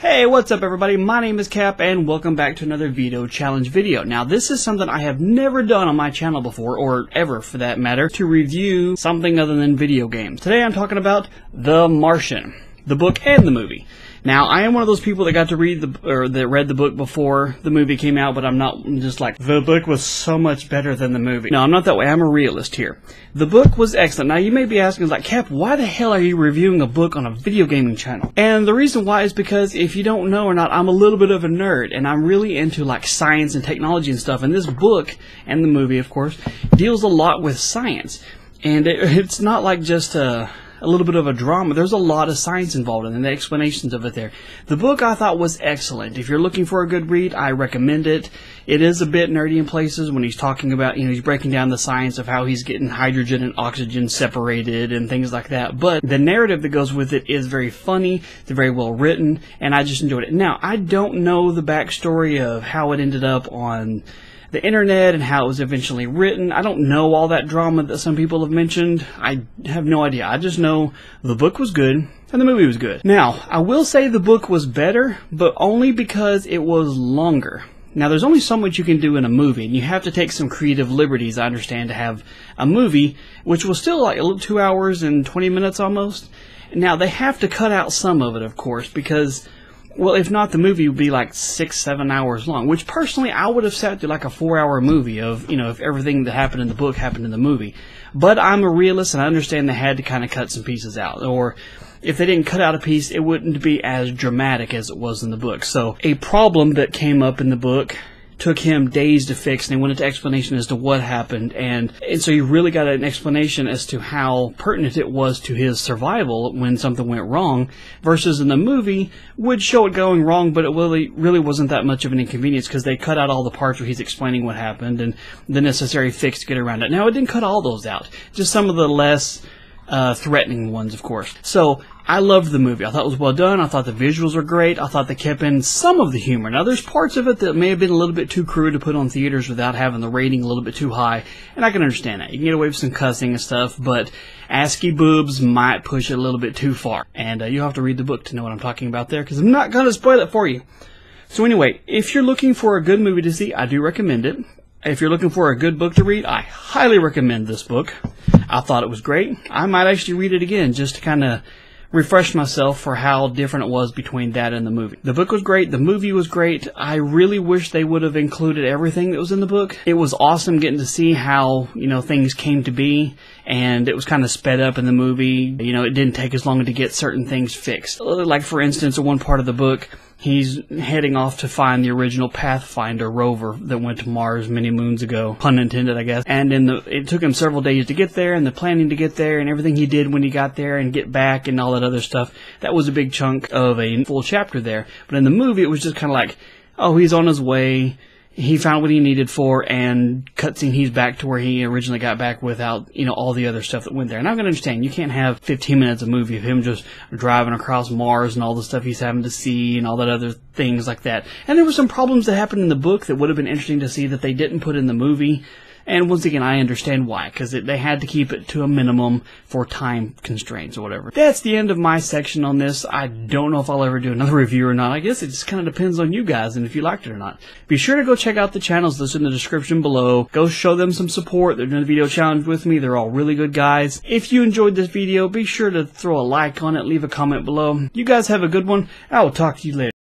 Hey, what's up everybody? My name is Cap and welcome back to another VEDO challenge video. Now this is something I have never done on my channel before, or ever for that matter, to review something other than video games. Today I'm talking about The Martian, the book and the movie. Now, I am one of those people that got to read that read the book before the movie came out, but I'm not just like, the book was so much better than the movie. No, I'm not that way. I'm a realist here. The book was excellent. Now, you may be asking, like, Cap, why the hell are you reviewing a book on a video gaming channel? And the reason why is because, if you don't know or not, I'm a little bit of a nerd, and I'm really into, like, science and technology and stuff, and this book, and the movie, of course, deals a lot with science. And it's not like just a little bit of a drama. There's a lot of science involved in it, and the explanations of it there. The book I thought was excellent. If you're looking for a good read, I recommend it. It is a bit nerdy in places when he's talking about, he's breaking down the science of how he's getting hydrogen and oxygen separated and things like that. But the narrative that goes with it is very funny, it's very well written, and I just enjoyed it. Now, I don't know the backstory of how it ended up on the internet and how it was eventually written. I don't know all that drama that some people have mentioned. I have no idea. I just know the book was good and the movie was good. Now, I will say the book was better, but only because it was longer. Now, there's only so much you can do in a movie, and you have to take some creative liberties, I understand, to have a movie, which was still like 2 hours and 20 minutes almost. Now, they have to cut out some of it, of course, because, well, if not, the movie would be like 6-7 hours long, which personally I would have sat through like a 4-hour movie of, if everything that happened in the book happened in the movie. But I'm a realist and I understand they had to kind of cut some pieces out. Or if they didn't cut out a piece, it wouldn't be as dramatic as it was in the book. So a problem that came up in the book took him days to fix, and he went into explanation as to what happened, and so you really got an explanation as to how pertinent it was to his survival when something went wrong, versus in the movie would show it going wrong, but it really wasn't that much of an inconvenience because they cut out all the parts where he's explaining what happened and the necessary fix to get around it. Now, it didn't cut all those out, just some of the less threatening ones, of course. So I loved the movie. I thought it was well done. I thought the visuals were great. I thought they kept in some of the humor. Now, there's parts of it that may have been a little bit too crude to put on theaters without having the rating a little bit too high, and I can understand that. You can get away with some cussing and stuff, but ASCII boobs might push it a little bit too far. And you'll have to read the book to know what I'm talking about there, because I'm not going to spoil it for you. So anyway, if you're looking for a good movie to see, I do recommend it. If you're looking for a good book to read, I highly recommend this book. I thought it was great. I might actually read it again just to kind of refresh myself for how different it was between that and the movie. The book was great. The movie was great. I really wish they would have included everything that was in the book. It was awesome getting to see how, things came to be, and it was kind of sped up in the movie. It didn't take as long to get certain things fixed. Like, for instance, in one part of the book, he's heading off to find the original Pathfinder rover that went to Mars many moons ago. Pun intended, I guess. And it took him several days to get there, and the planning to get there, and everything he did when he got there and get back and all that other stuff. That was a big chunk of a full chapter there. But in the movie, it was just kind of like, oh, he's on his way. He found what he needed for, and cutscene, he's back to where he originally got back without, all the other stuff that went there. And I can understand, you can't have 15 minutes of movie of him just driving across Mars and all the stuff he's having to see and all that other things like that. And there were some problems that happened in the book that would have been interesting to see that they didn't put in the movie. And once again, I understand why, because they had to keep it to a minimum for time constraints or whatever. That's the end of my section on this. I don't know if I'll ever do another review or not. I guess it just kind of depends on you guys and if you liked it or not. Be sure to go check out the channels listed in the description below. Go show them some support. They're doing a video challenge with me. They're all really good guys. If you enjoyed this video, be sure to throw a like on it, leave a comment below. You guys have a good one. I will talk to you later.